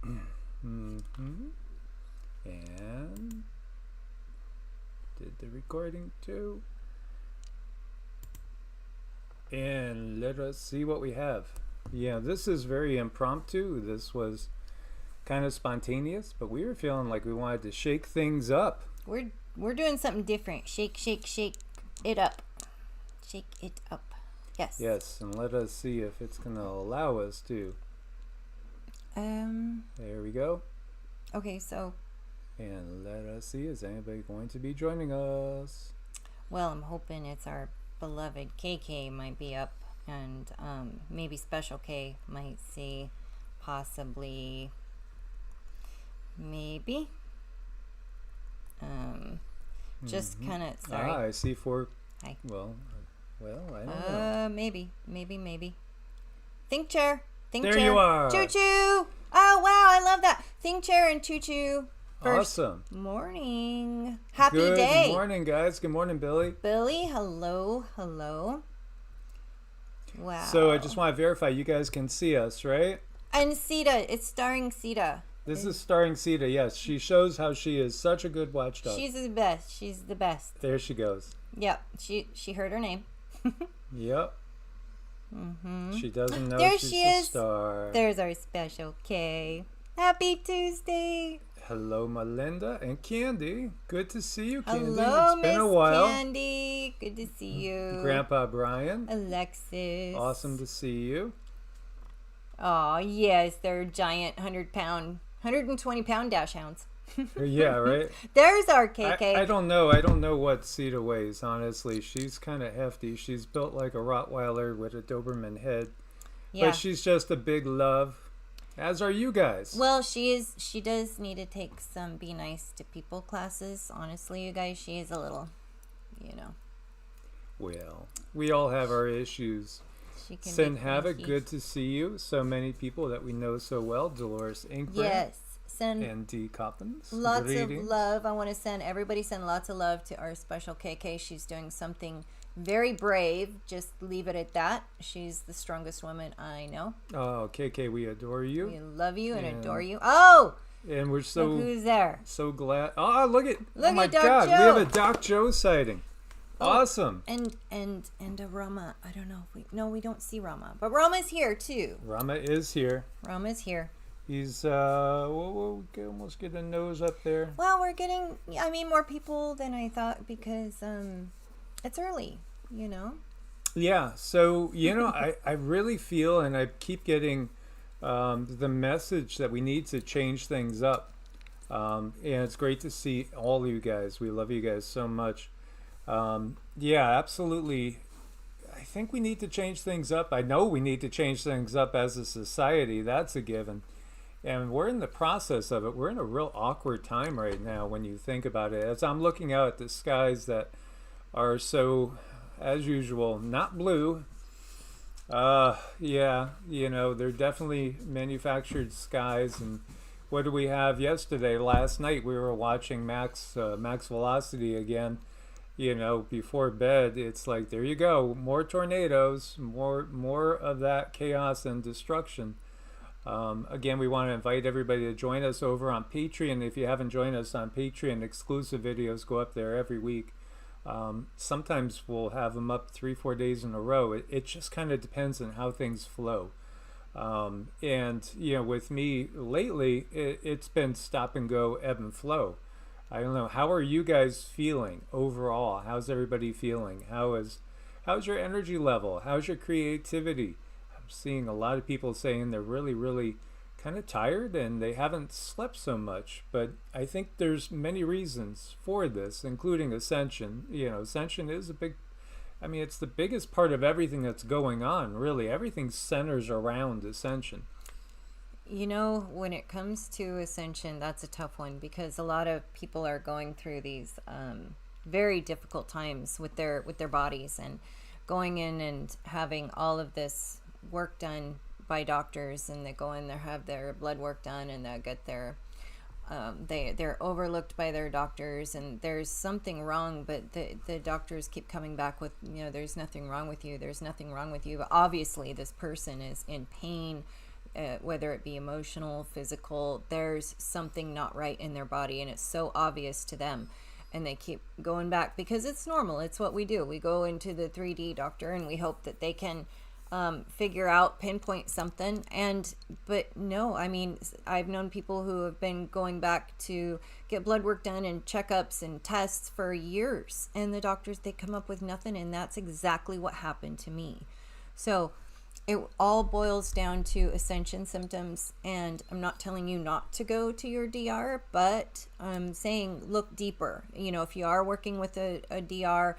Mm-hmm. And did the recording too. And let us see what we have. Yeah, this is very impromptu. This was kind of spontaneous, but we were feeling like we wanted to shake things up. We're doing something different. Shake, shake, shake it up. Shake it up. Yes. Yes, and let us see if it's going to allow us to. There we go. Okay, so. And let us see, is anybody going to be joining us? Well, I'm hoping it's our beloved KK might be up, and maybe Special K might see, possibly, maybe. Just kind of, sorry. I see four. Hi. Well, I don't know. Maybe. Think chair. There you are. Choo choo. Oh, wow, I love that. Think chair and choo choo. Awesome. Morning. Happy day. Good morning, guys. Good morning, Billy. Billy, hello. Wow. So I just want to verify you guys can see us, right? And Sita, it's starring Sita. This is starring Sita, yes. She shows how she is such a good watchdog. She's the best. She's the best. There she goes. Yep. She heard her name. Yep. Mm-hmm. She doesn't know there she's she a is. star. There's our Special K. Happy Tuesday. Hello, Melinda and Candy. Good to see you, Candy. Hello, it's been a while. Candy. Good to see you. Grandpa Brian. Alexis. Awesome to see you. Oh, yes. They're giant 120-pound dash hounds. Yeah, right? There's our KK. I don't know. I don't know what Sita weighs, honestly. She's kind of hefty. She's built like a Rottweiler with a Doberman head. Yeah. But she's just a big love. As are you guys. Well, she does need to take some Be Nice to People classes. Honestly, you guys, she is a little, Well, we all have our issues. Sin Havoc, good to see you. So many people that we know so well. Dolores Inkbrand. Yes. Send and D. Coppins. Lots of love. I want to send lots of love to our Special KK. She's doing something very brave. Just leave it at that. She's the strongest woman I know. Oh, KK, we adore you. We love you and adore you. Oh! And we're so... Look who's there. So glad. Oh, look at... Look oh my at Doc God. Joe. We have a Doc Joe sighting. Oh, awesome. And a Rama. I don't know if we don't see Rama. But Rama's here too. Rama is here. Rama's here. He's we'll almost get a nose up there. Well, we're getting more people than I thought because it's early, Yeah, so I really feel, and I keep getting the message that we need to change things up. And it's great to see all of you guys. We love you guys so much. Yeah, absolutely. I think we need to change things up. I know we need to change things up as a society. That's a given. And we're in the process of it. We're in a real awkward time right now when you think about it. As I'm looking out at the skies that are so, as usual, not blue. Yeah, they're definitely manufactured skies. And what do we have yesterday? Last night we were watching Max Velocity again. Before bed, it's like, there you go. More tornadoes, more of that chaos and destruction. Again, we want to invite everybody to join us over on Patreon. If you haven't joined us on Patreon, exclusive videos go up there every week. Sometimes we'll have them up 3-4 days in a row. It just kind of depends on how things flow. And with me lately, it's been stop and go, ebb and flow. I don't know. How are you guys feeling overall? How's everybody feeling? How's your energy level? How's your creativity? Seeing a lot of people saying they're really, really kind of tired and they haven't slept so much. But I think there's many reasons for this, including Ascension. Ascension is it's the biggest part of everything that's going on, really. Everything centers around Ascension. When it comes to Ascension, that's a tough one because a lot of people are going through these very difficult times with their bodies and going in and having all of this work done by doctors, and they go in there, have their blood work done, and they'll get their they're overlooked by their doctors, and there's something wrong, but the doctors keep coming back with, there's nothing wrong with you, but obviously this person is in pain, whether it be emotional, physical, there's something not right in their body, and it's so obvious to them. And they keep going back because it's normal. It's what we do. We go into the 3D doctor and we hope that they can figure out, pinpoint something. But no, I mean, I've known people who have been going back to get blood work done and checkups and tests for years, and the doctors, they come up with nothing. And that's exactly what happened to me. So it all boils down to ascension symptoms. And I'm not telling you not to go to your DR, but I'm saying look deeper. You know, if you are working with a DR,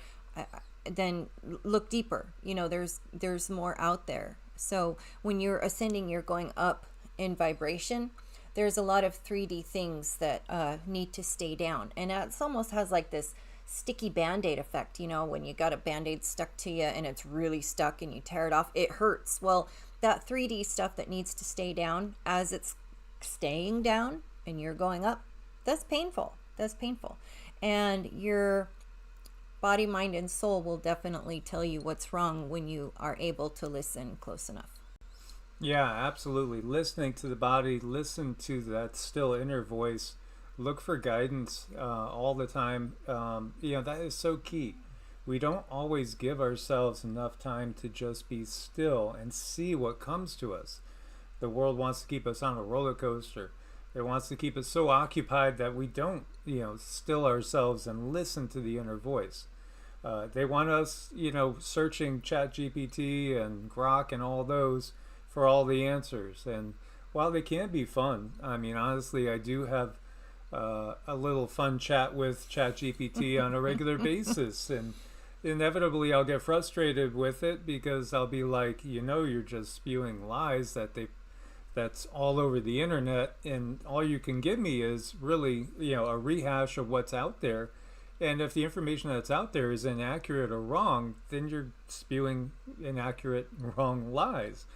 then look deeper. You know, there's more out there. So when you're ascending, you're going up in vibration. There's a lot of 3D things that need to stay down. And it almost has like this sticky band-aid effect. You know, when you got a band-aid stuck to you and it's really stuck and you tear it off, it hurts. Well, that 3D stuff that needs to stay down, as it's staying down and you're going up, that's painful. That's painful. And your body, mind, and soul will definitely tell you what's wrong when you are able to listen close enough. Yeah, absolutely. Listening to the body, listen to that still inner voice, look for guidance all the time. You know, that is so key. We don't always give ourselves enough time to just be still and see what comes to us. The world wants to keep us on a roller coaster. It wants to keep us so occupied that we don't, you know, still ourselves and listen to the inner voice. They want us, you know, searching ChatGPT and Grok and all those for all the answers. And while they can be fun, I mean, honestly, I do have a little fun chat with ChatGPT on a regular basis. And inevitably, I'll get frustrated with it because I'll be like, you know, you're just spewing lies that's all over the internet, and all you can give me is really, you know, a rehash of what's out there. And if the information that's out there is inaccurate or wrong, then you're spewing inaccurate, wrong lies.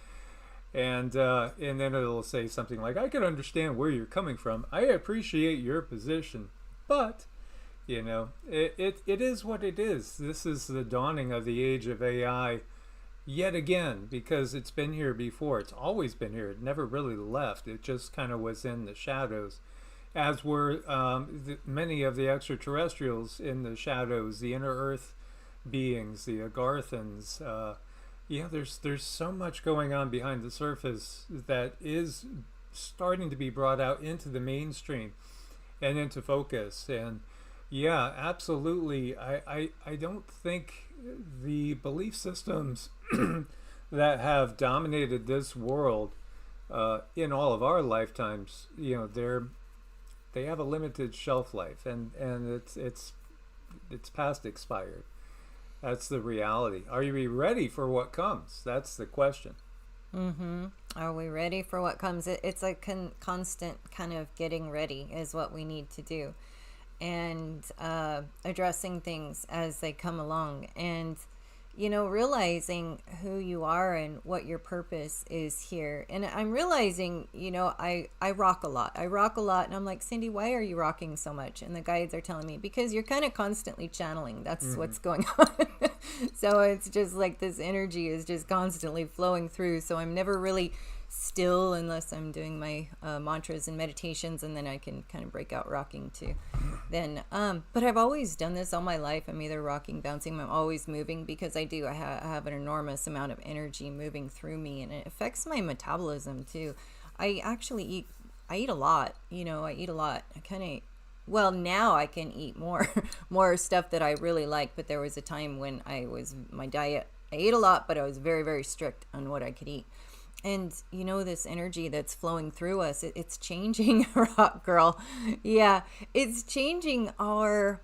And then it'll say something like, I can understand where you're coming from. I appreciate your position. But, you know, it is what it is. This is the dawning of the age of AI yet again, because it's been here before. It's always been here. It never really left. It just kind of was in the shadows, as were many of the extraterrestrials in the shadows, the inner earth beings, the Agarthans. Yeah, there's so much going on behind the surface that is starting to be brought out into the mainstream and into focus. And yeah, absolutely. I don't think the belief systems that have dominated this world in all of our lifetimes, you know, they have a limited shelf life, and it's past expired. That's the reality. Are we ready for what comes? That's the question. Are we ready for what comes? It's a constant kind of getting ready is what we need to do, and addressing things as they come along, and you know, realizing who you are and what your purpose is here. And I'm realizing, you know, I rock a lot. And I'm like, Cindy, why are you rocking so much? And the guides are telling me, because you're kind of constantly channeling. That's what's going on. So it's just like this energy is just constantly flowing through. So I'm never really still unless I'm doing my mantras and meditations, and then I can kind of break out rocking too. Then but I've always done this all my life. I'm either rocking, bouncing, I'm always moving, because I have an enormous amount of energy moving through me, and it affects my metabolism too. I actually eat a lot. You know, I eat a lot. Well, now I can eat more stuff that I really like, but there was a time when my diet, I ate a lot, but I was very, very strict on what I could eat. And you know, this energy that's flowing through us, it's changing, rock girl. Yeah, it's changing our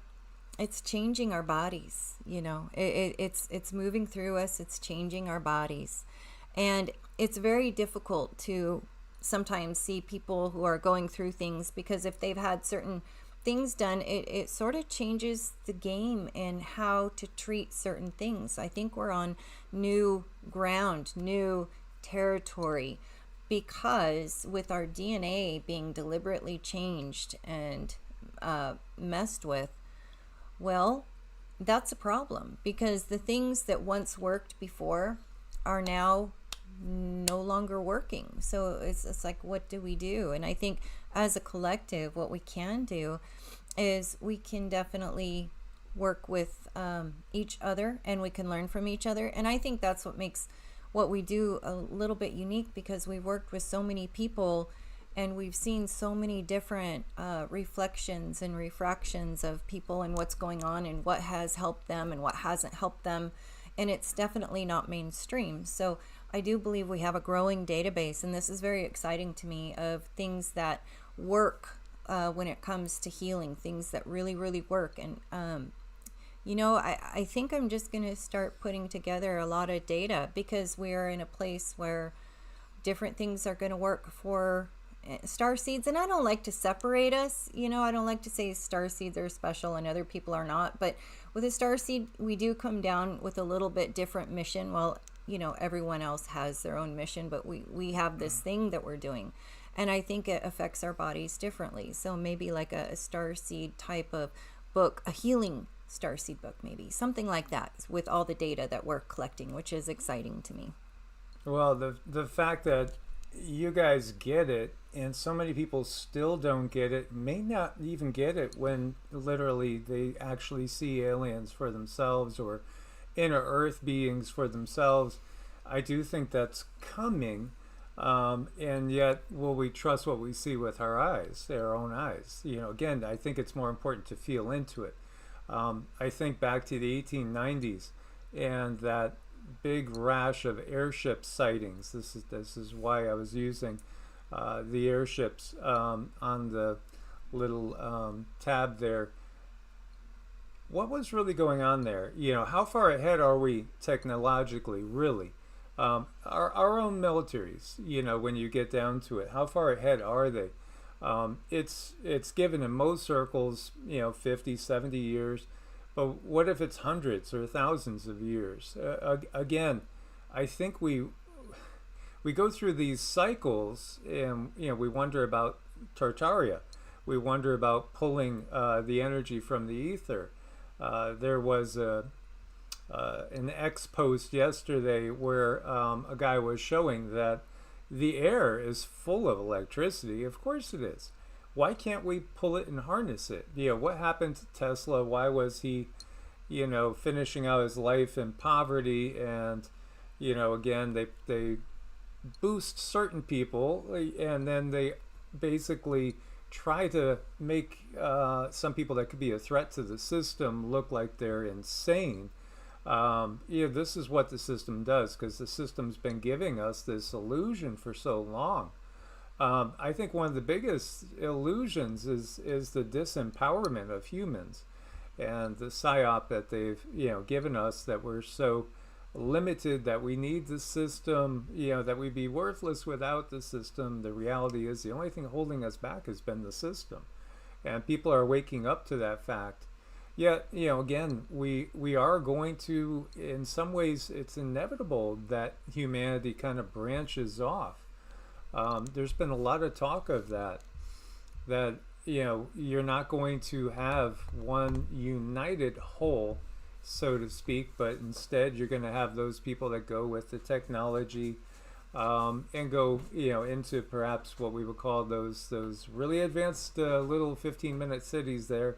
bodies. You know, it's moving through us. It's changing our bodies, and it's very difficult to sometimes see people who are going through things, because if they've had certain things done, it sort of changes the game and how to treat certain things. I think we're on new ground, new territory, because with our DNA being deliberately changed and messed with, well, that's a problem, because the things that once worked before are now no longer working. So it's like, what do we do? And I think as a collective, what we can do is we can definitely work with each other, and we can learn from each other. And I think that's what makes what we do a little bit unique, because we've worked with so many people and we've seen so many different reflections and refractions of people and what's going on and what has helped them and what hasn't helped them. And it's definitely not mainstream. So I do believe we have a growing database, and this is very exciting to me, of things that work when it comes to healing, things that really, really work. And you know, I think I'm just going to start putting together a lot of data, because we are in a place where different things are going to work for star seeds. And I don't like to separate us. You know, I don't like to say star seeds are special and other people are not. But with a star seed, we do come down with a little bit different mission. Well, you know, everyone else has their own mission, but we have this thing that we're doing. And I think it affects our bodies differently. So maybe like a star seed type of book, a healing starseed book, maybe something like that, with all the data that we're collecting, which is exciting to me. Well, the fact that you guys get it and so many people still don't get it, may not even get it when literally they actually see aliens for themselves or inner earth beings for themselves. I do think that's coming. And yet, will we trust what we see with our eyes, our own eyes? You know, again, I think it's more important to feel into it. I think back to the 1890s and that big rash of airship sightings. This is why I was using the airships on the little tab there. What was really going on there? You know, how far ahead are we technologically, really? Our own militaries, you know, when you get down to it, how far ahead are they? It's given in most circles, you know, 50, 70 years. But what if it's hundreds or thousands of years? Again, I think we go through these cycles, and you know, we wonder about Tartaria. We wonder about pulling the energy from the ether. There was an X post yesterday where a guy was showing that the air is full of electricity. Of course it is. Why can't we pull it and harness it? You know, what happened to Tesla? Why was he, you know, finishing out his life in poverty? And, you know, again, they boost certain people, and then they basically try to make some people that could be a threat to the system look like they're insane. You know, this is what the system does, because the system's been giving us this illusion for so long. I think one of the biggest illusions is the disempowerment of humans, and the psyop that they've, you know, given us, that we're so limited, that we need the system, you know, that we'd be worthless without the system. The reality is the only thing holding us back has been the system, and people are waking up to that fact. Yet, you know, again, we are going to, in some ways, it's inevitable that humanity kind of branches off. There's been a lot of talk of that, you know, you're not going to have one united whole, so to speak, but instead you're going to have those people that go with the technology, and go, you know, into perhaps what we would call those really advanced little 15-minute cities there.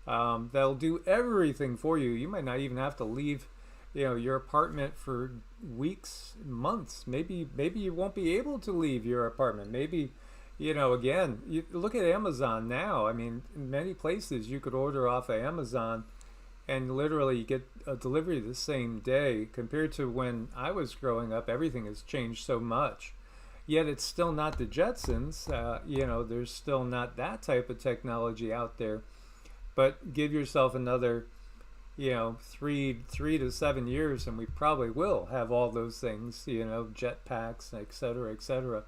That'll do everything for you. You might not even have to leave, you know, your apartment for weeks, months. Maybe you won't be able to leave your apartment. Maybe, you know, again, you look at Amazon now. I mean, in many places you could order off of Amazon and literally get a delivery the same day. Compared to when I was growing up, everything has changed so much. Yet it's still not the Jetsons. You know, there's still not that type of technology out there. But give yourself another, you know, 3 to 7 years, and we probably will have all those things, you know, jetpacks, et cetera, et cetera.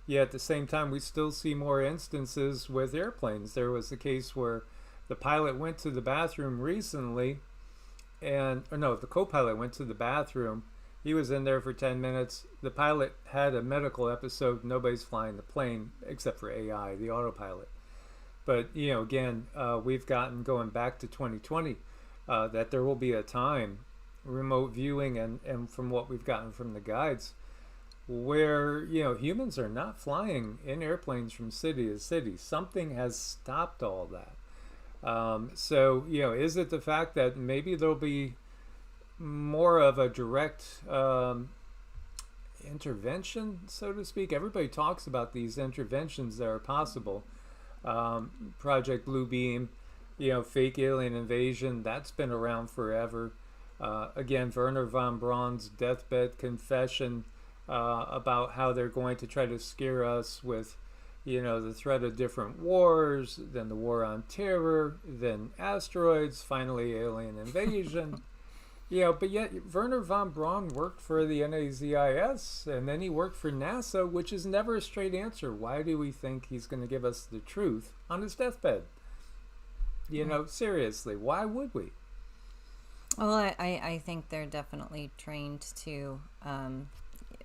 Yet at the same time, we still see more instances with airplanes. There was a case where the pilot went to the bathroom recently, or no, the co-pilot went to the bathroom. He was in there for 10 minutes. The pilot had a medical episode. Nobody's flying the plane except for AI, the autopilot. But, you know, again, we've gotten, going back to 2020, that there will be a time, remote viewing, and from what we've gotten from the guides, where, humans are not flying in airplanes from city to city. Something has stopped all that. So, is it the fact that maybe there'll be more of a direct intervention, so to speak? Everybody talks about these interventions that are possible. Project Blue Beam, fake alien invasion, that's been around forever. Again, Werner von Braun's deathbed confession about how they're going to try to scare us with, the threat of different wars, then the war on terror, then asteroids, finally alien invasion. But yet Werner von Braun worked for the NAZIS, and then he worked for NASA, which is never a straight answer. Why do we think he's going to give us the truth on his deathbed? Seriously, why would we? Well, I think they're definitely trained to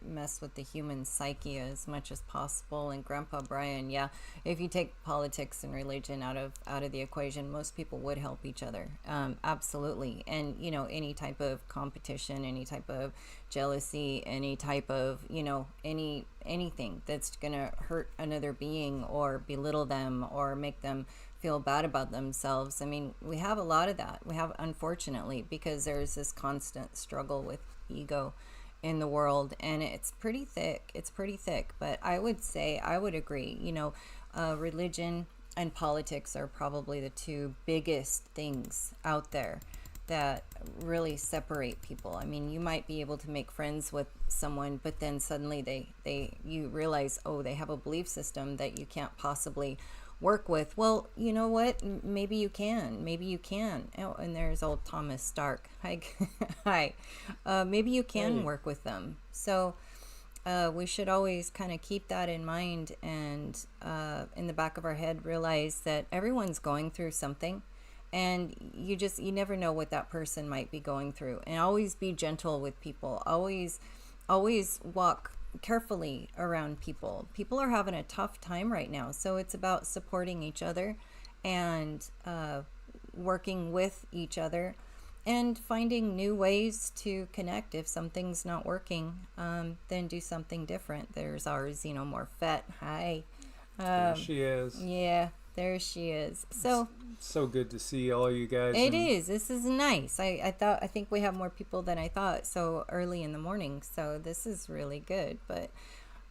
mess with the human psyche as much as possible. And Grandpa Brian, yeah, if you take politics and religion out of the equation, most people would help each other. Absolutely. And any type of competition, any type of jealousy, any type of anything that's gonna hurt another being or belittle them or make them feel bad about themselves. I mean, we have a lot of that. We have, unfortunately, because there's this constant struggle with ego in the world, and it's pretty thick. But I would agree, religion and politics are probably the two biggest things out there that really separate people. I mean, you might be able to make friends with someone, but then suddenly you realize, oh, they have a belief system that you can't possibly work with. Well, you know what? Maybe you can. Oh, and there's old Thomas Stark. Hi. Maybe you can work with them. So we should always kind of keep that in mind, and in the back of our head realize that everyone's going through something, and you never know what that person might be going through. And always be gentle with people. Always walk carefully around people. People are having a tough time right now, so it's about supporting each other and working with each other and finding new ways to connect. If something's not working, then do something different. There's ours, Morphette. Hi. There she is. Yeah, there she is. So good to see all you guys. It is. This is nice. I think we have more people than I thought so early in the morning. So this is really good. But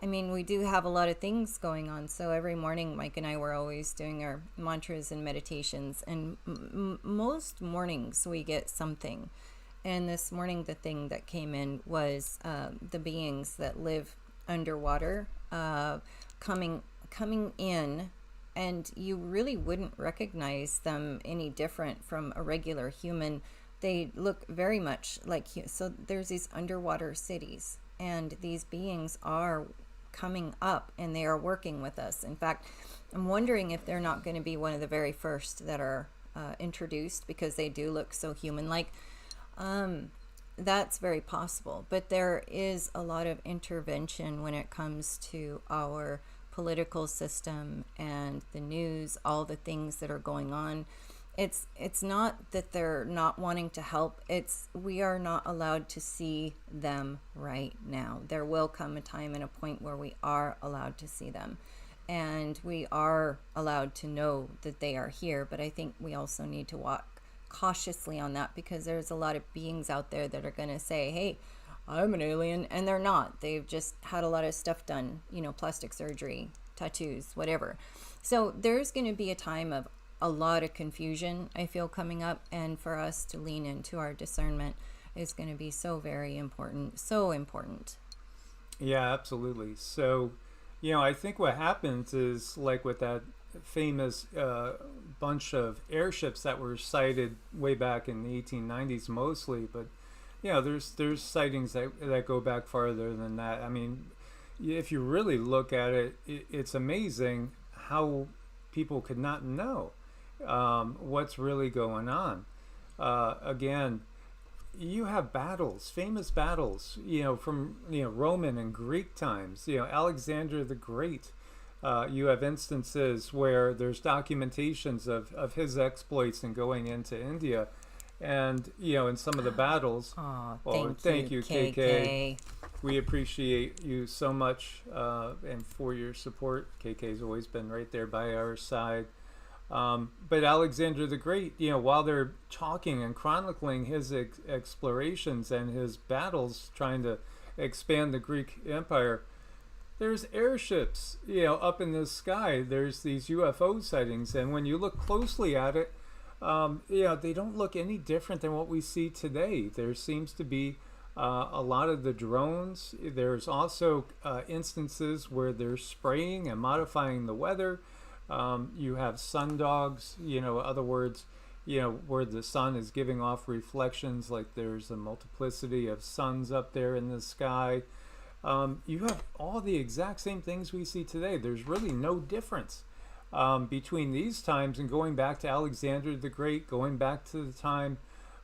I mean, we do have a lot of things going on. So every morning, Mike and I were always doing our mantras and meditations. And most mornings we get something. And this morning, the thing that came in was the beings that live underwater coming in. And you really wouldn't recognize them any different from a regular human. They look very much like so there's these underwater cities, and these beings are coming up and they are working with us. In fact, I'm wondering if they're not going to be one of the very first that are introduced, because they do look so human-like. That's very possible. But there is a lot of intervention when it comes to our political system and the news, all the things that are going on. It's not that they're not wanting to help, it's we are not allowed to see them right now. There will come a time and a point where we are allowed to see them, and we are allowed to know that they are here. But I think we also need to walk cautiously on that, because there's a lot of beings out there that are going to say, hey, I'm an alien, and they're not. They've just had a lot of stuff done, plastic surgery, tattoos, whatever. So there's going to be a time of a lot of confusion, I feel, coming up, and for us to lean into our discernment is going to be so very important, so important. Yeah, absolutely. So, I think what happens is, like with that famous bunch of airships that were sighted way back in the 1890s mostly, but there's sightings that go back farther than that. I mean, if you really look at it, it's amazing how people could not know what's really going on. Again, you have battles, famous battles, from Roman and Greek times. Alexander the Great. You have instances where there's documentations of his exploits in going into India. And, in some of the battles, thank you, KK. we appreciate you so much, and for your support. KK's always been right there by our side. But Alexander the Great, while they're talking and chronicling his explorations and his battles trying to expand the Greek Empire, there's airships, up in the sky. There's these UFO sightings, and when you look closely at it, they don't look any different than what we see today. There seems to be a lot of the drones. There's also instances where they're spraying and modifying the weather. You have sundogs, other words, where the sun is giving off reflections, like there's a multiplicity of suns up there in the sky. You have all the exact same things we see today. There's really no difference between these times and going back to Alexander the Great, going back to the time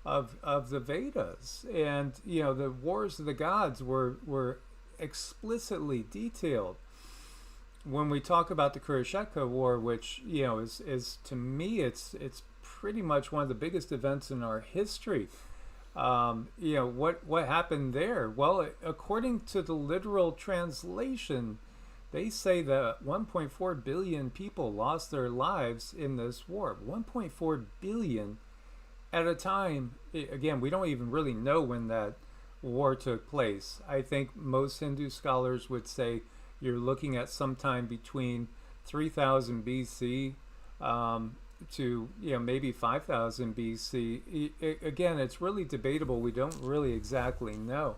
of the Vedas. And, the wars of the gods were explicitly detailed. When we talk about the Kurukshetra War, which, is to me, it's pretty much one of the biggest events in our history. What happened there? Well, according to the literal translation, they say that 1.4 billion people lost their lives in this war. 1.4 billion at a time. Again, we don't even really know when that war took place. I think most Hindu scholars would say you're looking at sometime between 3000 BC to maybe 5000 BC. Again, it's really debatable. We don't really exactly know.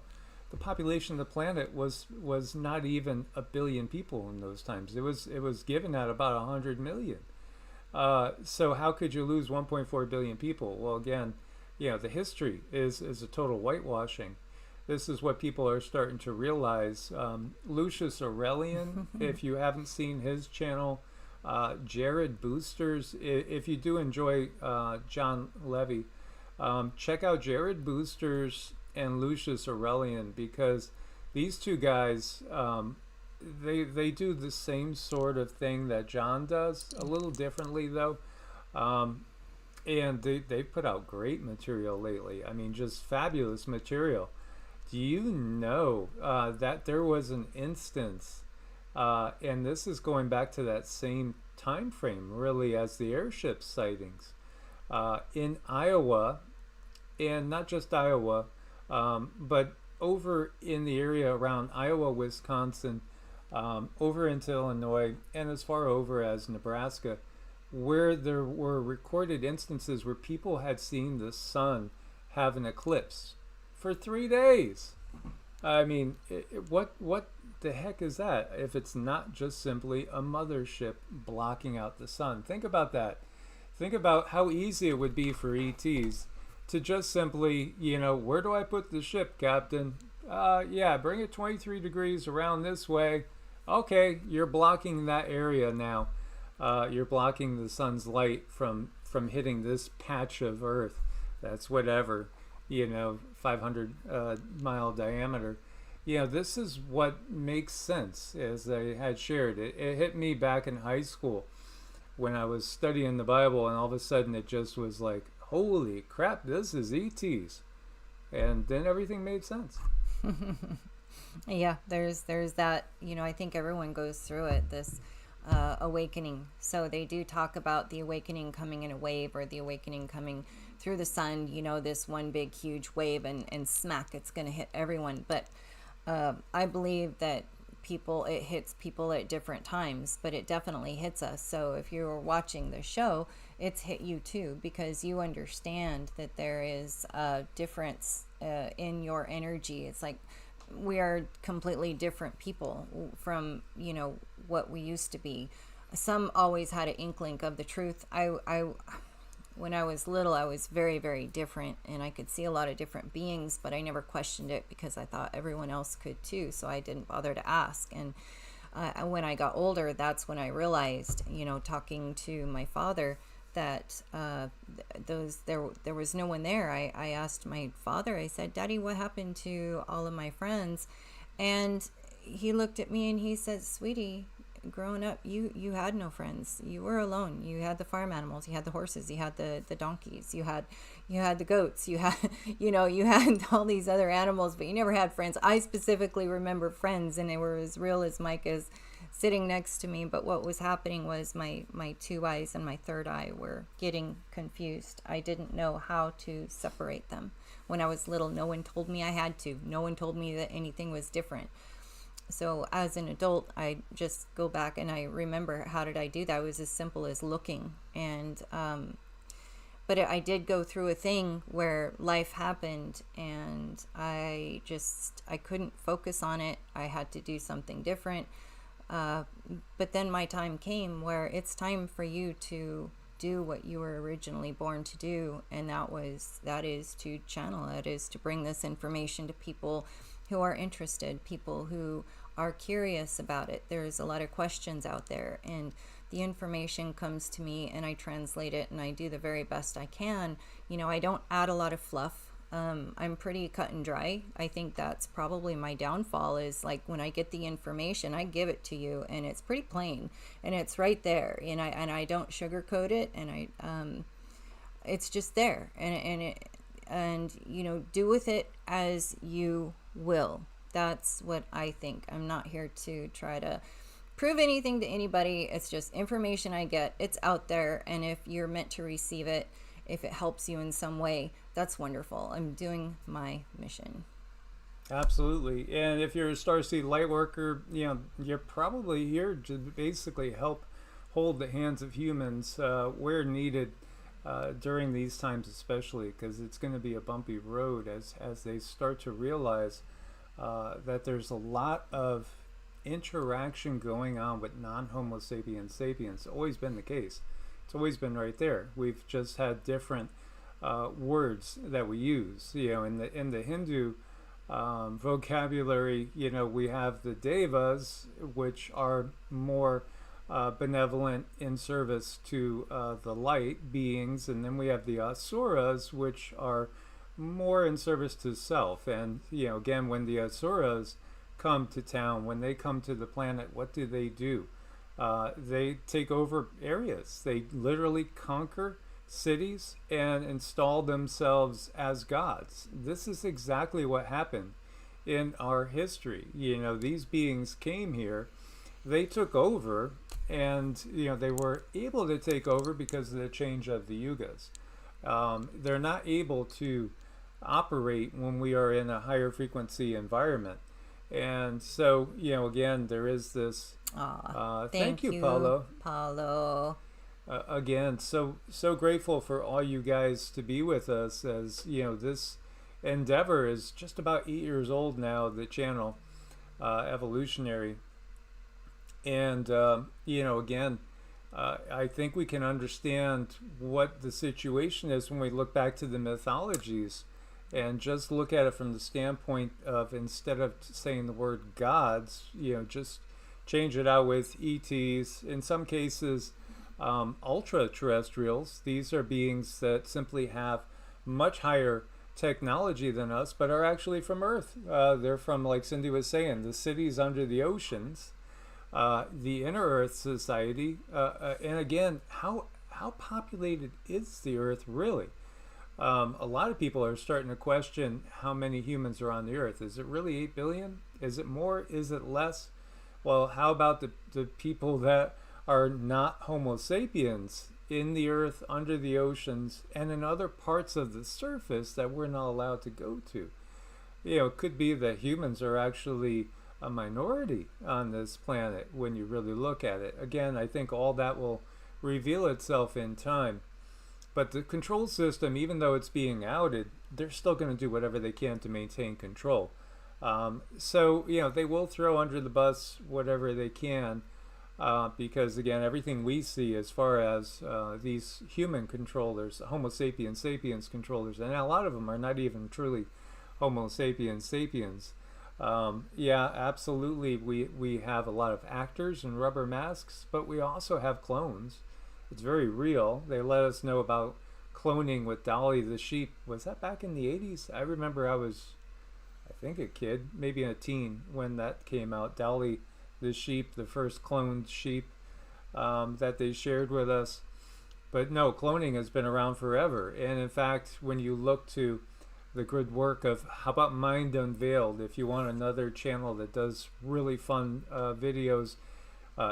The population of the planet was not even 1 billion people in those times. It was given at about 100 million. So how could you lose 1.4 billion people? Well, again, the history is a total whitewashing. This is what people are starting to realize. Lucius Aurelian, if you haven't seen his channel, Jared Boosters, if you do enjoy John Levy, check out Jared Boosters and Lucius Aurelian, because these two guys, they do the same sort of thing that John does, a little differently though. And they put out great material lately. I mean, just fabulous material. Do you know that there was an instance, and this is going back to that same time frame really as the airship sightings in Iowa, and not just Iowa, but over in the area around Iowa, Wisconsin, over into Illinois, and as far over as Nebraska, where there were recorded instances where people had seen the sun have an eclipse for 3 days. I mean, what the heck is that if it's not just simply a mothership blocking out the sun? Think about that. Think about how easy it would be for ETs to just simply, where do I put the ship, Captain? Yeah, bring it 23 degrees around this way. Okay, you're blocking that area now. You're blocking the sun's light from hitting this patch of Earth. That's whatever, 500 mile diameter. This is what makes sense, as I had shared. It hit me back in high school when I was studying the Bible, and all of a sudden it just was like, holy crap, this is ETs. And then everything made sense. Yeah, there's that, I think everyone goes through it, this awakening. So they do talk about the awakening coming in a wave, or the awakening coming through the sun, this one big huge wave, and smack, it's going to hit everyone. But I believe that it hits people at different times, but it definitely hits us. So if you're watching the show, it's hit you too, because you understand that there is a difference in your energy. It's like we are completely different people from what we used to be. Some always had an inkling of the truth. When I was little, I was very, very different, and I could see a lot of different beings, but I never questioned it because I thought everyone else could too, so I didn't bother to ask. And when I got older, that's when I realized, talking to my father, that there was no one there. I asked my father, I said, Daddy, what happened to all of my friends? And he looked at me and he said, Sweetie, growing up, you had no friends. You were alone. You had the farm animals, you had the horses, you had the donkeys, you had the goats, you had you had all these other animals, but you never had friends. I specifically remember friends, and they were as real as Mike is sitting next to me. But what was happening was my two eyes and my third eye were getting confused. I didn't know how to separate them. When I was little, no one told me I had to. No one told me that anything was different. So as an adult, I just go back and I remember, how did I do that? It was as simple as looking. And but I did go through a thing where life happened, and I couldn't focus on it. I had to do something different. But then my time came where it's time for you to do what you were originally born to do, and that is to channel. That is to bring this information to people who are interested, people who are curious about it. There's a lot of questions out there, and the information comes to me, and I translate it, and I do the very best I can. I don't add a lot of fluff. I'm pretty cut and dry. I think that's probably my downfall, is like, when I get the information, I give it to you, and it's pretty plain, and it's right there, and I don't sugarcoat it, and it's just there, and do with it as you will. That's what I think. I'm not here to try to prove anything to anybody. It's just information I get. It's out there, and if you're meant to receive it, if it helps you in some way, that's wonderful. I'm doing my mission. Absolutely. And if you're a Starseed light worker, you're probably here to basically help hold the hands of humans where needed during these times, especially because it's going to be a bumpy road as they start to realize that there's a lot of interaction going on with non-Homo sapiens sapiens. It's always been the case. It's always been right there. We've just had different words that we use. In the Hindu vocabulary, we have the devas, which are more benevolent in service to the light beings, and then we have the asuras, which are more in service to self. And again, when the asuras come to town, when they come to the planet, what do? They take over areas. They literally conquer cities and install themselves as gods. This is exactly what happened in our history. These beings came here, they took over, and they were able to take over because of the change of the yugas. They're not able to operate when we are in a higher frequency environment. And so, again, there is this. Thank you, Paulo. Again, so grateful for all you guys to be with us, as this endeavor is just about 8 years old now, the channel, Evolutionary. And, again, I think we can understand what the situation is when we look back to the mythologies and just look at it from the standpoint of, instead of saying the word gods, just change it out with ETs. In some cases, ultra terrestrials. These are beings that simply have much higher technology than us, but are actually from Earth. They're from, like Cindy was saying, the cities under the oceans, the inner Earth society. And again, how populated is the Earth really? A lot of people are starting to question how many humans are on the Earth. Is it really 8 billion? Is it more? Is it less? Well, how about the people that are not Homo sapiens in the Earth, under the oceans, and in other parts of the surface that we're not allowed to go to? It could be that humans are actually a minority on this planet when you really look at it. Again, I think all that will reveal itself in time. But the control system, even though it's being outed, they're still going to do whatever they can to maintain control. So, they will throw under the bus whatever they can, because, again, everything we see as far as these human controllers, Homo sapiens sapiens controllers, and a lot of them are not even truly Homo sapiens sapiens. Yeah, absolutely, we have a lot of actors in rubber masks, but we also have clones. It's very real. They let us know about cloning with Dolly the sheep. Was that back in the 80s? I remember I was, I think, a kid, maybe a teen when that came out. Dolly the sheep, the first cloned sheep that they shared with us. But no, cloning has been around forever. And in fact, when you look to the good work of, how about Mind Unveiled, if you want another channel that does really fun videos,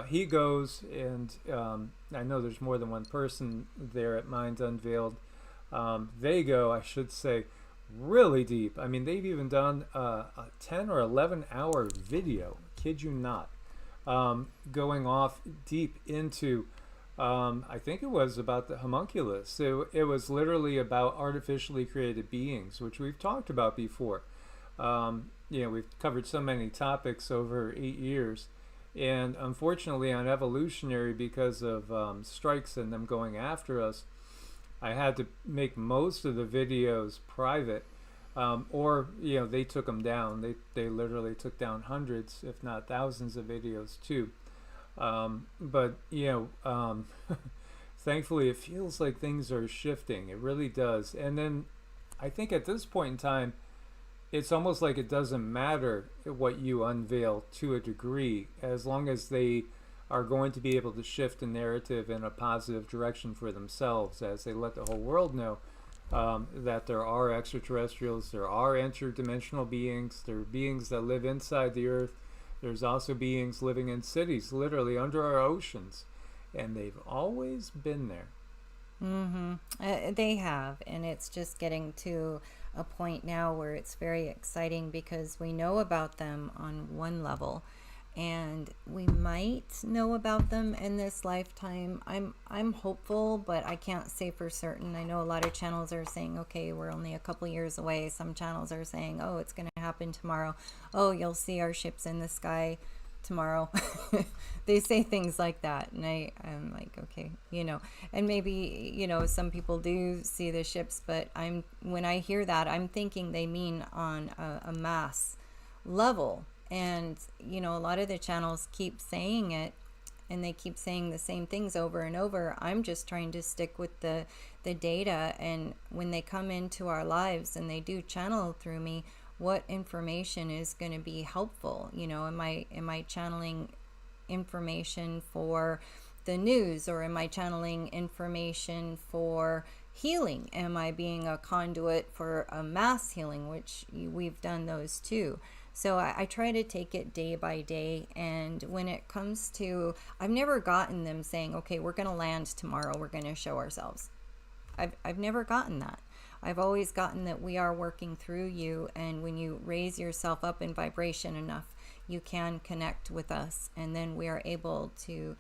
he goes, and I know there's more than one person there at Mind Unveiled. They go, I should say, really deep. I mean, they've even done a 10 or 11 hour video, kid you not, going off deep into, I think it was about the homunculus. So it was literally about artificially created beings, which we've talked about before. We've covered so many topics over 8 years. And unfortunately on Evolutionary, because of strikes and them going after us, I had to make most of the videos private, or they took them down. They literally took down hundreds, if not thousands, of videos too. But thankfully, it feels like things are shifting. It really does. And then I think at this point in time, it's almost like it doesn't matter what you unveil to a degree, as long as they are going to be able to shift the narrative in a positive direction for themselves, as they let the whole world know that there are extraterrestrials, there are interdimensional beings, there are beings that live inside the earth, there's also beings living in cities, literally under our oceans, and they've always been there. They have, and it's just getting to a point now where it's very exciting, because we know about them on one level, and we might know about them in this lifetime. I'm hopeful, but I can't say for certain. I know a lot of channels are saying, okay, we're only a couple years away. Some channels are saying, oh, it's going to happen tomorrow. Oh, you'll see our ships in the sky tomorrow. They say things like that, and I'm like, okay, and maybe some people do see the ships, but when I hear that, I'm thinking they mean on a mass level. And a lot of the channels keep saying it, and they keep saying the same things over and over. I'm just trying to stick with the data, and when they come into our lives and they do channel through me, what information is going to be helpful? Am I channeling information for the news, or am I channeling information for healing? Am I being a conduit for a mass healing, which we've done those too? So I try to take it day by day. And when it comes to, I've never gotten them saying, okay, we're going to land tomorrow, we're going to show ourselves. I've never gotten that. I've always gotten that we are working through you, and when you raise yourself up in vibration enough, you can connect with us, and then we are able to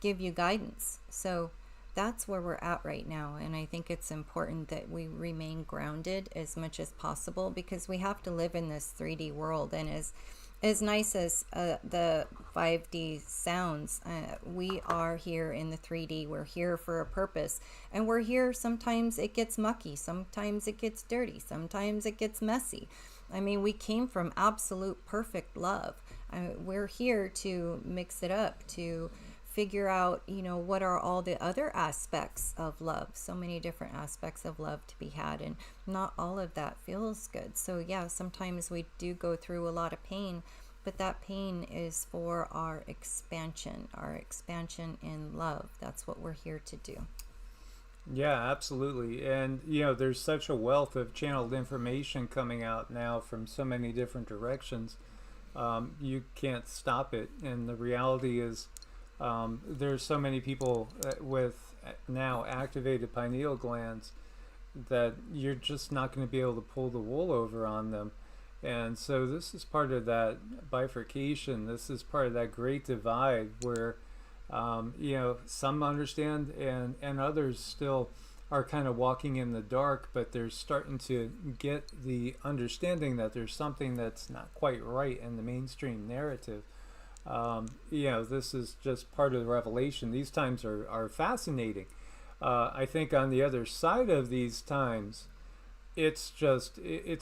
give you guidance. So that's where we're at right now, and I think it's important that we remain grounded as much as possible, because we have to live in this 3D world. And as nice as the 5D sounds, we are here in the 3D. We're here for a purpose, and we're here. Sometimes it gets mucky, sometimes it gets dirty, sometimes it gets messy. I mean, we came from absolute perfect love. We're here to mix it up, to figure out, what are all the other aspects of love. So many different aspects of love to be had, and not all of that feels good. So yeah, sometimes we do go through a lot of pain, but that pain is for our expansion in love. That's what we're here to do. Yeah, absolutely. And there's such a wealth of channeled information coming out now from so many different directions. You can't stop it. And the reality is, there's so many people with now activated pineal glands that you're just not going to be able to pull the wool over on them. And so this is part of that bifurcation. This is part of that great divide where some understand, and others still are kind of walking in the dark, but they're starting to get the understanding that there's something that's not quite right in the mainstream narrative. This is just part of the revelation. These times are fascinating. I think on the other side of these times, it's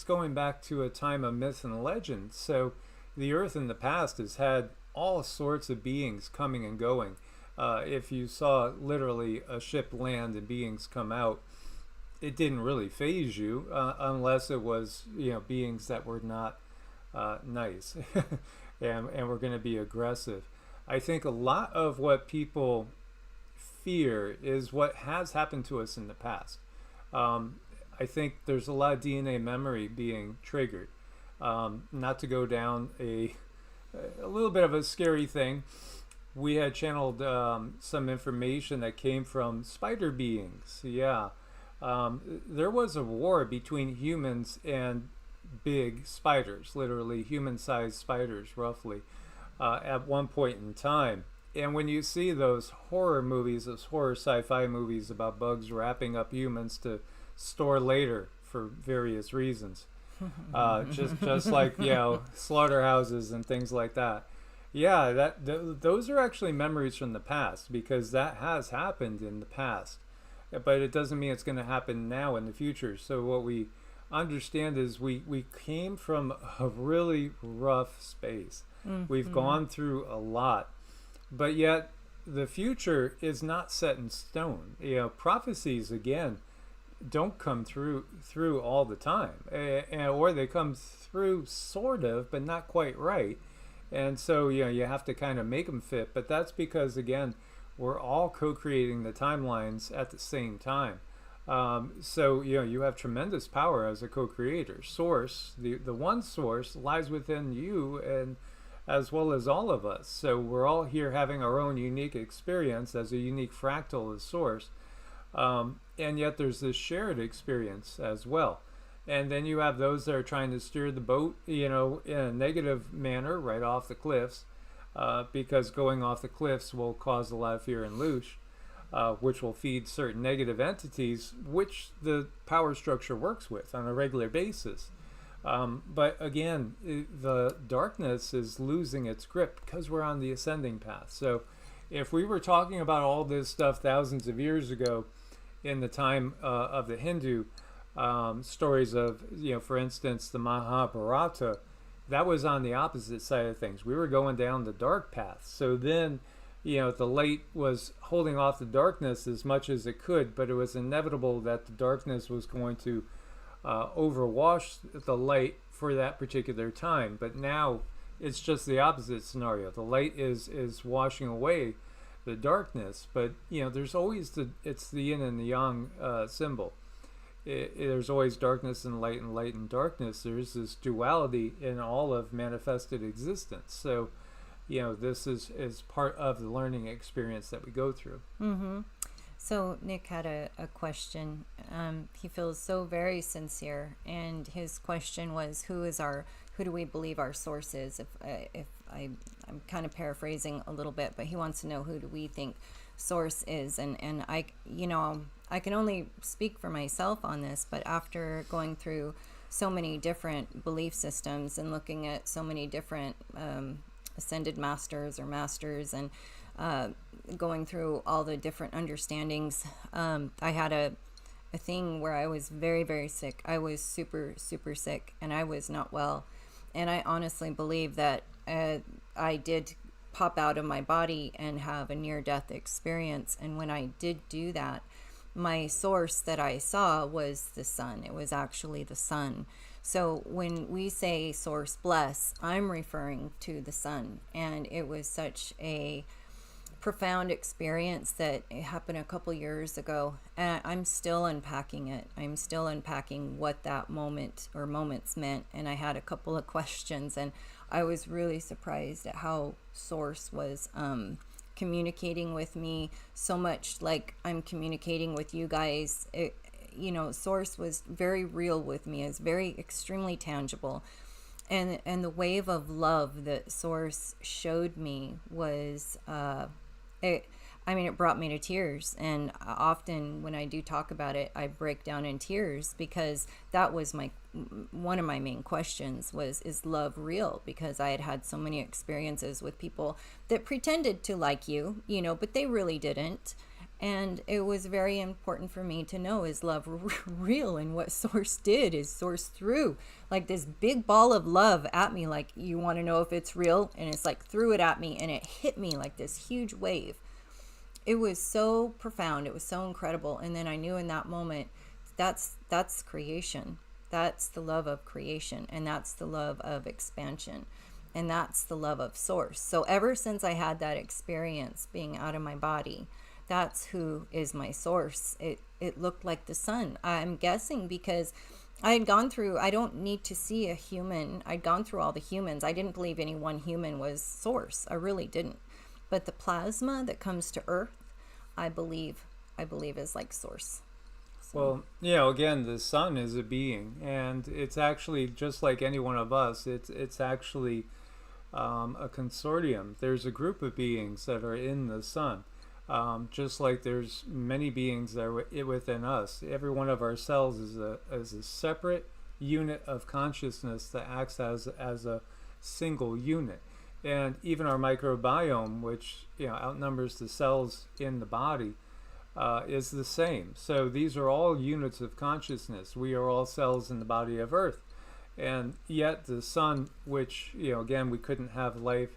going back to a time of myth and legend. So the earth in the past has had all sorts of beings coming and going. If you saw literally a ship land and beings come out, it didn't really faze you, unless it was beings that were not nice. and we're going to be aggressive. I think a lot of what people fear is what has happened to us in the past. I think there's a lot of DNA memory being triggered. Not to go down a little bit of a scary thing, we had channeled some information that came from spider beings. Yeah. There was a war between humans and big spiders, literally human-sized spiders, roughly, at one point in time. And when you see those horror movies, those horror sci-fi movies about bugs wrapping up humans to store later for various reasons, just like, you know, slaughterhouses and things like that. Yeah, those are actually memories from the past, because that has happened in the past, but it doesn't mean it's going to happen now in the future. So what we understand is we came from a really rough space. We've gone through a lot, but yet the future is not set in stone. You know, prophecies, again, don't come through all the time, or they come through sort of, but not quite right. And so, you know, you have to kind of make them fit. But that's because, again, we're all co-creating the timelines at the same time. So, you know, you have tremendous power as a co-creator. Source, the one source, lies within you, and as well as all of us. So we're all here having our own unique experience as a unique fractal of source. And yet there's this shared experience as well. And then you have those that are trying to steer the boat, you know, in a negative manner right off the cliffs, because going off the cliffs will cause a lot of fear and loosh, which will feed certain negative entities, which the power structure works with on a regular basis. But again, the darkness is losing its grip because we're on the ascending path. So if we were talking about all this stuff thousands of years ago in the time of the Hindu stories of, you know, for instance, the Mahabharata, that was on the opposite side of things. We were going down the dark path. So then, you know, the light was holding off the darkness as much as it could, but it was inevitable that the darkness was going to overwash the light for that particular time. But now it's just the opposite scenario. The light is washing away the darkness, but, you know, there's always it's the yin and the yang symbol. There's always darkness and light and darkness. There's this duality in all of manifested existence. So, you know, this is part of the learning experience that we go through. So Nick had a question. He feels so very sincere, and his question was, who do we believe our source is? I'm kind of paraphrasing a little bit, but he wants to know, who do we think source is? And I, you know, I can only speak for myself on this, but after going through so many different belief systems and looking at so many different ascended masters or masters, and going through all the different understandings, I had a thing where I was very, very sick. I was super, super sick, and I was not well. And I honestly believe that I did pop out of my body and have a near-death experience. And when I did do that, my source that I saw was the sun. It was actually the sun. So when we say source bless, I'm referring to the sun. And it was such a profound experience that it happened a couple years ago, and I'm still unpacking it. I'm still unpacking what that moment or moments meant, and I had a couple of questions, and I was really surprised at how source was communicating with me so much like I'm communicating with you guys. You know, source was very real with me. It's very extremely tangible, and the wave of love that source showed me was it brought me to tears. And often when I do talk about it, I break down in tears, because that was one of my main questions was, is love real? Because I had so many experiences with people that pretended to like you, you know, but they really didn't. And it was very important for me to know, is love real? And what source did is source threw like this big ball of love at me, like, you want to know if it's real? And it's like threw it at me, and it hit me like this huge wave. It was so profound. It was so incredible. And then I knew in that moment, that's creation. That's the love of creation, and that's the love of expansion. And that's the love of source. So ever since I had that experience being out of my body, that's who is my source. It looked like the sun. I'm guessing because I had gone through, I don't need to see a human. I'd gone through all the humans. I didn't believe any one human was source. I really didn't. But the plasma that comes to Earth, I believe is like source. Well, again, the sun is a being, and it's actually just like any one of us. It's actually a consortium. There's a group of beings that are in the sun, just like there's many beings that are within us. Every one of our cells is a separate unit of consciousness that acts as a single unit. And even our microbiome, which outnumbers the cells in the body, is the same. So these are all units of consciousness. We are all cells in the body of Earth. And yet the sun, which, again, we couldn't have life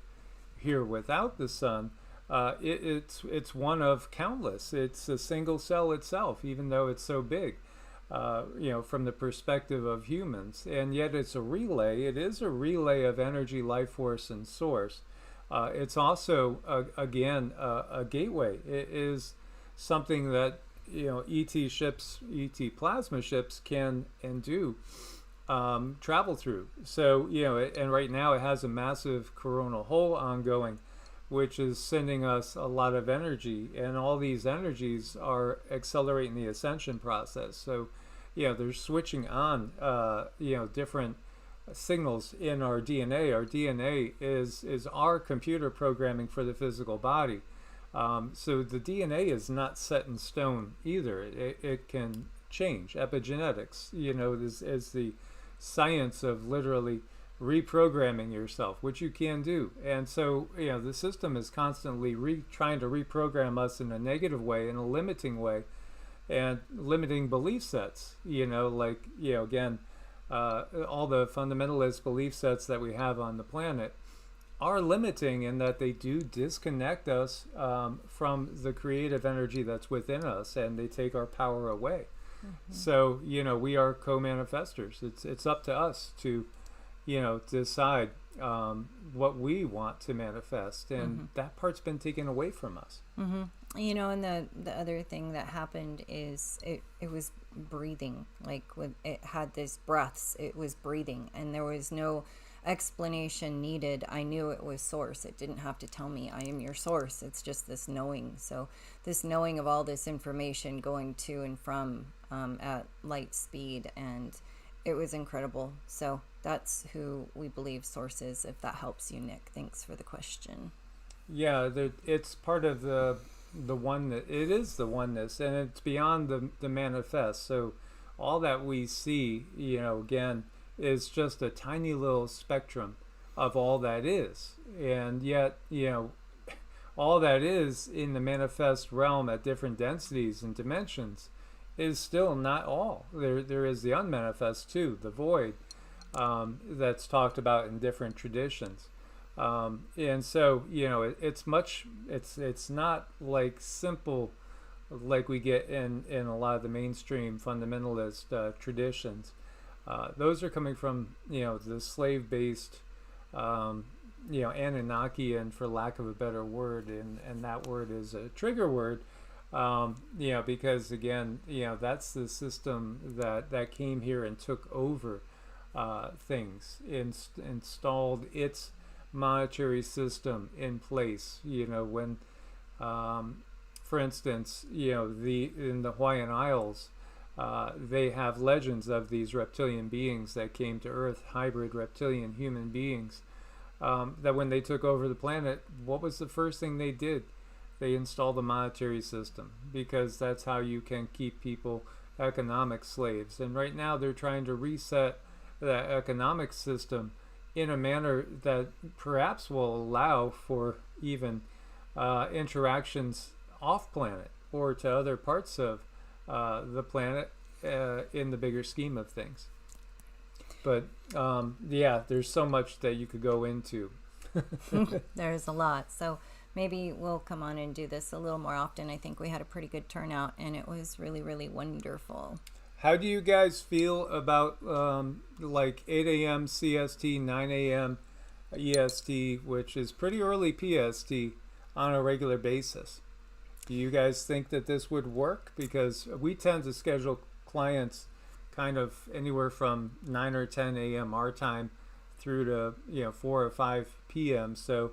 here without the sun, it's one of countless. It's a single cell itself, even though it's so big, from the perspective of humans. And yet it's a relay. It is a relay of energy, life force, and source. It's also, a gateway. It is something that ET plasma ships can and do travel through. So and right now it has a massive coronal hole ongoing, which is sending us a lot of energy, and all these energies are accelerating the ascension process. So they're switching on different signals in our DNA. Our DNA is our computer programming for the physical body. So the DNA is not set in stone either. It can change. Epigenetics, is the science of literally reprogramming yourself, which you can do. And so, the system is constantly trying to reprogram us in a negative way, in a limiting way, and limiting belief sets, again, all the fundamentalist belief sets that we have on the planet are limiting in that they do disconnect us from the creative energy that's within us, and they take our power away. Mm-hmm. So, we are co-manifestors. It's up to us to, decide what we want to manifest, and mm-hmm. that part's been taken away from us. Mm-hmm. And the other thing that happened is it was breathing. Like when it had these breaths, it was breathing, and there was no explanation needed. I knew it was source. It didn't have to tell me I am your source. It's just this knowing. So this knowing of all this information going to and from at light speed, and it was incredible. So that's who we believe source is, if that helps you, Nick. Thanks for the question. Yeah, it's part of the oneness. It is the oneness, and it's beyond the manifest. So all that we see, again, is just a tiny little spectrum of all that is. And yet, all that is in the manifest realm at different densities and dimensions is still not all. There is the unmanifest too, the void, that's talked about in different traditions. And so, it's not like simple like we get in a lot of the mainstream fundamentalist traditions. Those are coming from, the slave-based, Anunnakian, for lack of a better word, and that word is a trigger word, because again, that's the system that came here and took over things, installed its monetary system in place. When, for instance, in the Hawaiian Isles, they have legends of these reptilian beings that came to Earth, hybrid reptilian human beings, that when they took over the planet, what was the first thing they did? They installed the monetary system, because that's how you can keep people economic slaves. And right now they're trying to reset that economic system in a manner that perhaps will allow for even interactions off planet or to other parts of the planet in the bigger scheme of things. But there's so much that you could go into. There's a lot. So maybe we'll come on and do this a little more often. I think we had a pretty good turnout, and it was really, really wonderful. How do you guys feel about like 8 a.m. CST, 9 a.m. EST, which is pretty early PST, on a regular basis. Do you guys think that this would work? Because we tend to schedule clients kind of anywhere from 9 or 10 a.m. our time through to 4 or 5 p.m. So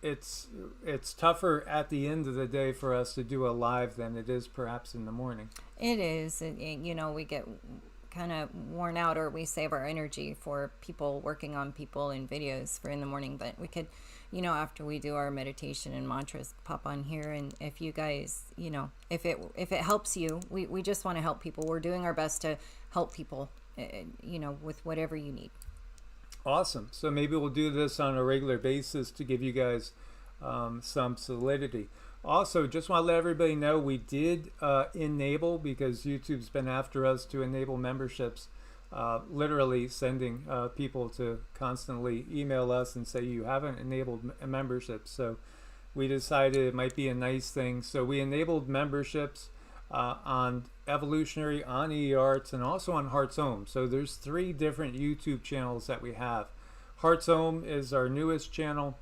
it's tougher at the end of the day for us to do a live than it is perhaps in the morning. It is. We get kind of worn out, or we save our energy for people working on people in videos for in the morning. But we could, after we do our meditation and mantras, pop on here. And if you guys, if it helps you, we just want to help people. We're doing our best to help people, with whatever you need. Awesome. So maybe we'll do this on a regular basis to give you guys some solidity. Also, just want to let everybody know we did enable, because YouTube's been after us to enable memberships, literally sending people to constantly email us and say you haven't enabled a membership. So we decided it might be a nice thing. So we enabled memberships on Evolutionary, on EEARTS, and also on HEEARTS. So there's 3 different YouTube channels that we have. HEEARTS is our newest channel.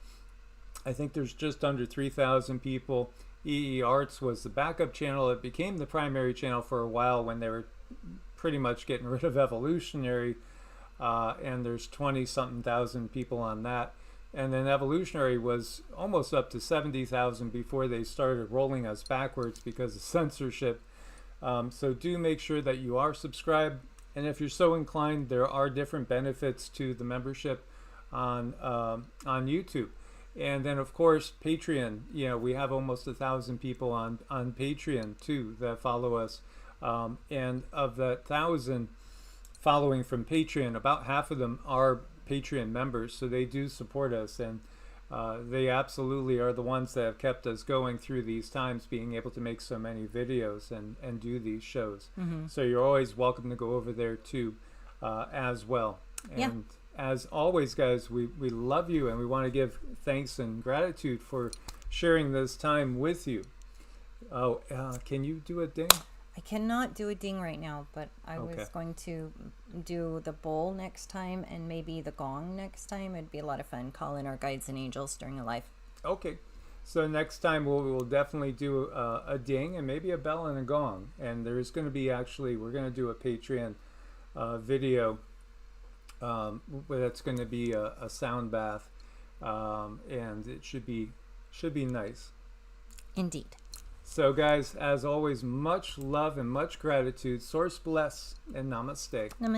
I think there's just under 3,000 people. EEARTS was the backup channel. It became the primary channel for a while when they were pretty much getting rid of Evolutionary, and there's 20-something thousand people on that. And then Evolutionary was almost up to 70,000 before they started rolling us backwards because of censorship. So do make sure that you are subscribed. And if you're so inclined, there are different benefits to the membership on YouTube. And then, of course, Patreon. We have almost 1,000 people on Patreon, too, that follow us. And of that 1,000 following from Patreon, about half of them are Patreon members, so they do support us. And they absolutely are the ones that have kept us going through these times, being able to make so many videos and do these shows. Mm-hmm. So you're always welcome to go over there, too, as well. And yeah. As always, guys, we love you, and we want to give thanks and gratitude for sharing this time with you. Oh, can you do a ding? I cannot do a ding right now, but I was going to do the bowl next time and maybe the gong next time. It'd be a lot of fun. Call in our guides and angels during a live. Okay. So next time we'll definitely do a ding and maybe a bell and a gong. And there's going to be we're going to do a Patreon video. That's going to be a sound bath, and it should be nice. Indeed. So guys, as always, much love and much gratitude. Source bless, and namaste. Namaste.